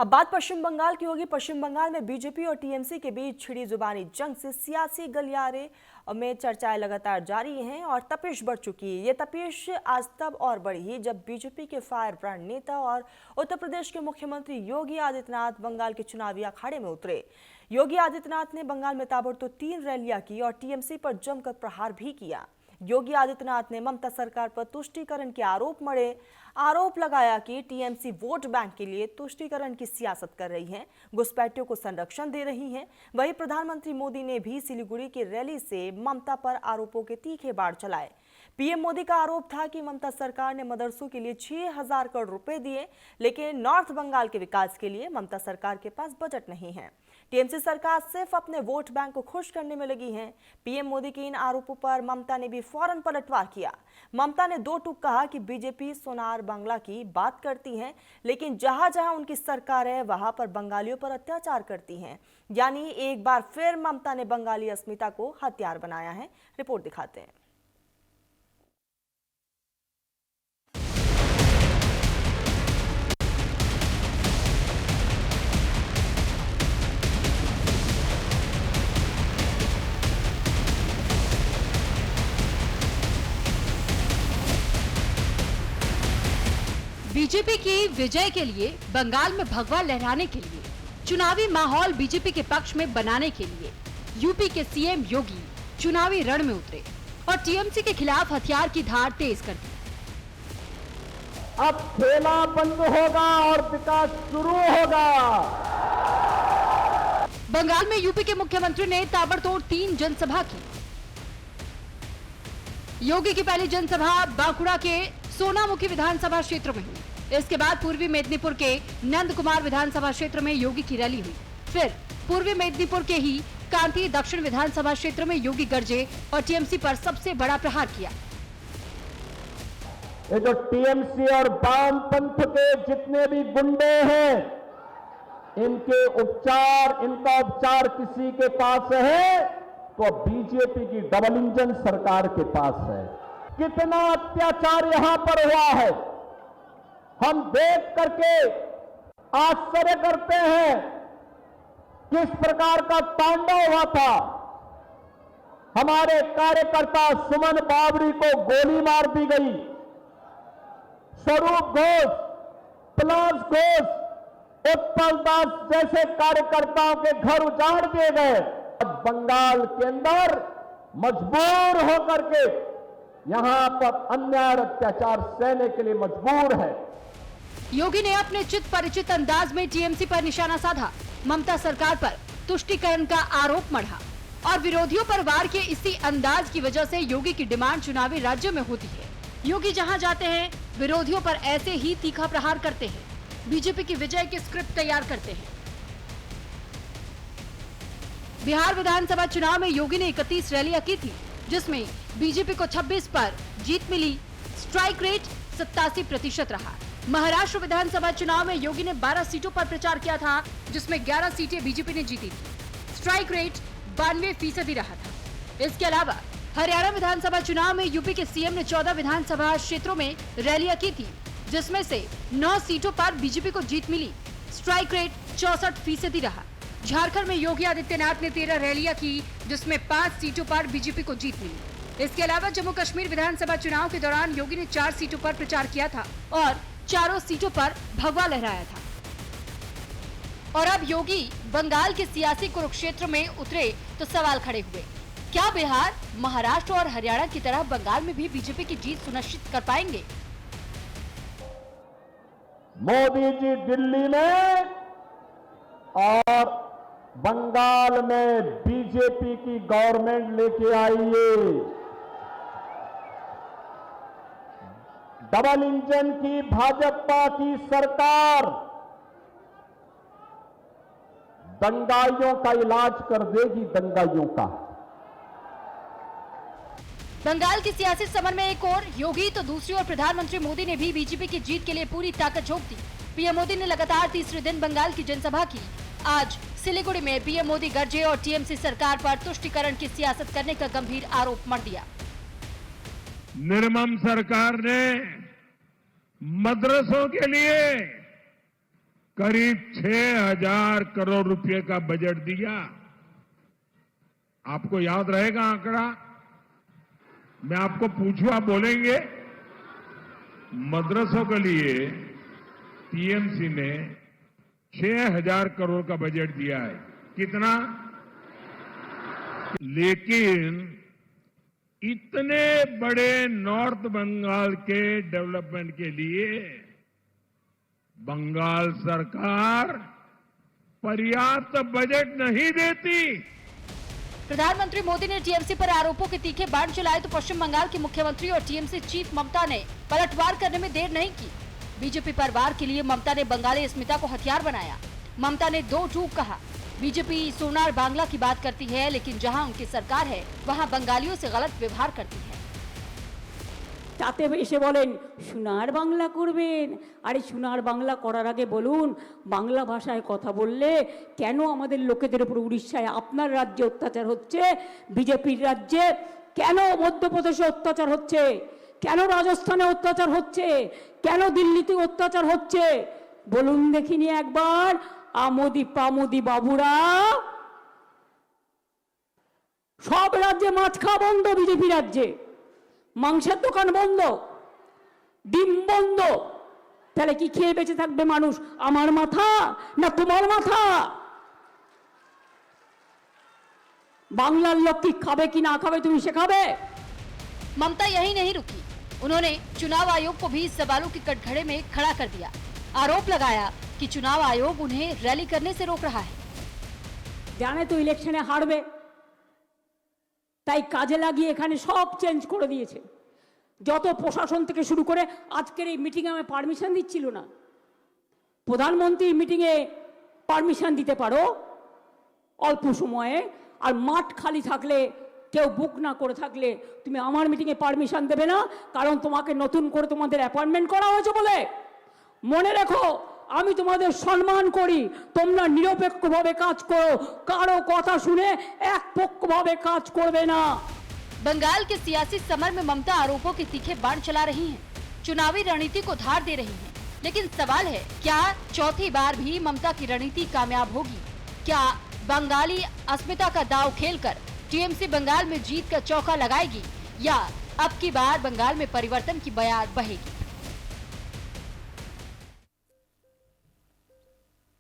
अब बात पश्चिम बंगाल की होगी। पश्चिम बंगाल में बीजेपी और टीएमसी के बीच छिड़ी जुबानी जंग से सियासी गलियारे में चर्चाएं लगातार जारी हैं और तपिश बढ़ चुकी है। ये तपिश आज तब और बढ़ी जब बीजेपी के फायर ब्रांड नेता और उत्तर प्रदेश के मुख्यमंत्री योगी आदित्यनाथ बंगाल के चुनावी अखाड़े में उतरे। योगी आदित्यनाथ ने बंगाल में ताबड़तोड़ 3 रैलियां की और टीएमसी पर जमकर प्रहार भी किया। योगी आदित्यनाथ ने ममता सरकार पर तुष्टीकरण के आरोप लगाया कि टीएमसी वोट बैंक के लिए तुष्टीकरण की सियासत कर रही है, घुसपैठियों को संरक्षण दे रही है। वहीं प्रधानमंत्री मोदी ने भी सिलीगुड़ी की रैली से ममता पर आरोपों के तीखे बाढ़ चलाए। पीएम मोदी का आरोप था कि ममता सरकार ने मदरसों के लिए 6,000 करोड़ रुपए दिए, लेकिन नॉर्थ बंगाल के विकास के लिए ममता सरकार के पास बजट नहीं है। टीएमसी सरकार सिर्फ अपने वोट बैंक को खुश करने में लगी है। पीएम मोदी के इन आरोपों पर ममता ने भी फौरन पलटवार किया। ममता ने दो टूक कहा कि बीजेपी सोनार बांग्ला की बात करती है, लेकिन जहां जहां उनकी सरकार है वहां पर बंगालियों पर अत्याचार करती है। यानी एक बार फिर ममता ने बंगाली अस्मिता को हथियार बनाया है। रिपोर्ट दिखाते हैं। बीजेपी की विजय के लिए, बंगाल में भगवा लहराने के लिए, चुनावी माहौल बीजेपी के पक्ष में बनाने के लिए यूपी के सीएम योगी चुनावी रण में उतरे और टीएमसी के खिलाफ हथियार की धार तेज कर दी। अब खेला बंद होगा और विकास शुरू होगा। बंगाल में यूपी के मुख्यमंत्री ने ताबड़तोड़ 3 जनसभा की। योगी की पहली जनसभा बांकुड़ा के सोनामुखी विधानसभा क्षेत्र में हुई। इसके बाद पूर्वी मेदिनीपुर के नंद कुमार विधानसभा क्षेत्र में योगी की रैली हुई। फिर पूर्वी मेदिनीपुर के ही कांती दक्षिण विधानसभा क्षेत्र में योगी गरजे और टीएमसी पर सबसे बड़ा प्रहार किया। ये जो टीएमसी और वामपंथ के जितने भी गुंडे हैं, इनका उपचार किसी के पास है तो बीजेपी की डबल इंजन सरकार के पास है। कितना अत्याचार यहां पर हुआ है, हम देख करके आश्चर्य करते हैं। किस प्रकार का तांडव हुआ था। हमारे कार्यकर्ता सुमन बावरी को गोली मार दी गई। स्वरूप घोष, पलाश घोष, उत्पल दास जैसे कार्यकर्ताओं के घर उजाड़ दिए गए। बंगाल के अंदर मजबूर होकर के यहां पर अन्याय अत्याचार सहने के लिए मजबूर है। योगी ने अपने चित परिचित अंदाज में टीएमसी पर निशाना साधा। ममता सरकार पर तुष्टीकरण का आरोप मढ़ा और विरोधियों पर वार के इसी अंदाज की वजह से योगी की डिमांड चुनावी राज्यों में होती है। योगी जहां जाते हैं विरोधियों पर ऐसे ही तीखा प्रहार करते हैं, बीजेपी की विजय की स्क्रिप्ट तैयार करते हैं। बिहार विधानसभा चुनाव में योगी ने 31 रैलियां की थी, जिसमें बीजेपी को 26 पर जीत मिली। स्ट्राइक रेट 87% रहा। महाराष्ट्र विधानसभा चुनाव में योगी ने 12 सीटों पर प्रचार किया था, जिसमें 11 सीटें बीजेपी ने जीती थी। स्ट्राइक रेट 92% रहा था। इसके अलावा हरियाणा विधानसभा चुनाव में यूपी के सीएम ने 14 विधानसभा क्षेत्रों में रैलियां की थी, जिसमें से 9 सीटों पर बीजेपी को जीत मिली। स्ट्राइक रेट 64% रहा। झारखंड में योगी आदित्यनाथ ने 13 रैलियां की, जिसमें 5 सीटों पर बीजेपी को जीत मिली। इसके अलावा जम्मू कश्मीर विधानसभा चुनाव के दौरान योगी ने 4 सीटों पर प्रचार किया था और 4 सीटों पर भगवा लहराया था। और अब योगी बंगाल के सियासी कुरुक्षेत्र में उतरे तो सवाल खड़े हुए, क्या बिहार, महाराष्ट्र और हरियाणा की तरह बंगाल में भी बीजेपी की जीत सुनिश्चित कर पाएंगे? मोदी जी दिल्ली में और बंगाल में बीजेपी की गवर्नमेंट लेके आइए। डबल इंजन की भाजपा की सरकार दंगाइयों का इलाज कर देगी। दंगाइयों का बंगाल की सियासी समर में एक और योगी तो दूसरी ओर प्रधानमंत्री मोदी ने भी बीजेपी की जीत के लिए पूरी ताकत झोंक दी। पीएम मोदी ने लगातार तीसरे दिन बंगाल की जनसभा की। आज सिलीगुड़ी में पीएम मोदी गरजे और टीएमसी सरकार पर तुष्टीकरण की सियासत करने का गंभीर आरोप मढ़ दिया। निर्मम सरकार ने मदरसों के लिए करीब 6,000 करोड़ रुपए का बजट दिया। आपको याद रहेगा आंकड़ा? मैं आपको पूछूं, आप बोलेंगे? मदरसों के लिए टीएमसी ने 6,000 करोड़ का बजट दिया है। कितना? लेकिन इतने बड़े नॉर्थ बंगाल के डेवलपमेंट के लिए बंगाल सरकार पर्याप्त बजट नहीं देती। प्रधानमंत्री मोदी ने टीएमसी पर आरोपों के तीखे बाण चलाए तो पश्चिम बंगाल की मुख्यमंत्री और टीएमसी चीफ ममता ने पलटवार करने में देर नहीं की। बीजेपी पर वार के लिए ममता ने बंगाली अस्मिता को हथियार बनाया। ममता ने दो टूक कहा। बीजेपी सोनार बांग्ला की बात करती है, लेकिन जहां उनकी सरकार है वहां बंगालियों से गलत व्यवहार करती है। তাতে এসে বলেন সোনার বাংলা করবেন। আরে সোনার বাংলা করার আগে বলুন বাংলা ভাষায় কথা বললে কেন আমাদের লোকেদের উপর উড়িষ্যায় আপনার রাজ্যে অত্যাচার হচ্ছে, বিজেপির রাজ্যে কেন মধ্যপ্রদেশে অত্যাচার হচ্ছে, কেন রাজস্থানে অত্যাচার হচ্ছে, কেন দিল্লিতে অত্যাচার হচ্ছে বলুন দেখিনি একবার। আমোদি পামোদি বাবুরা সব রাজ্যে মাছ খাওয়া বন্ধ, বিজেপি রাজ্যে মাংসের দোকান বন্ধ, ডিম বন্ধ। তাহলে কি খেয়ে বেঁচে থাকবে মানুষ? আমার মাথা না তোমার মাথা? বাংলার লোক কি খাবে কি না খাবে তুমি শেখাবে? ममता यही नहीं रुकी, उन्होंने चुनाव आयोग को भी सवालों के कटघरे में खड़ा कर दिया। आरोप लगाया कि चुनाव आयोग उन्हें रैली करने से रोक रहा है। জানে তো ইলেকশনে হারবে, তাই কাজে লাগিয়ে এখানে সব চেঞ্জ করে দিয়েছে। যত প্রশাসন থেকে শুরু করে আজকের এই মিটিংয়ে আমি পারমিশন দিচ্ছিল না। প্রধানমন্ত্রীর মিটিংয়ে পারমিশন দিতে পারো অল্প সময়ে, আর মাঠ খালি থাকলে কেউ বুক না করে থাকলে তুমি আমার মিটিংয়ে পারমিশন দেবে না, কারণ তোমাকে নতুন করে তোমাদের অ্যাপয়েন্টমেন্ট করা হয়েছে বলে। মনে রেখো আমি তোমাদের সম্মান করি, তোমরা নিরপেক্ষভাবে কাজ করো, কারো কথা শুনে একপক্ষভাবে কাজ করবে না। बंगाल के सियासी समर में ममता आरोपों के तीखे बाण चला रही हैं, चुनावी रणनीति को धार दे रही हैं। लेकिन सवाल है, क्या चौथी बार भी ममता की रणनीति कामयाब होगी? क्या बंगाली अस्मिता का दांव खेलकर टीएमसी बंगाल में जीत का चौका लगाएगी, या अब की बार बंगाल में परिवर्तन की बयार बहेगी?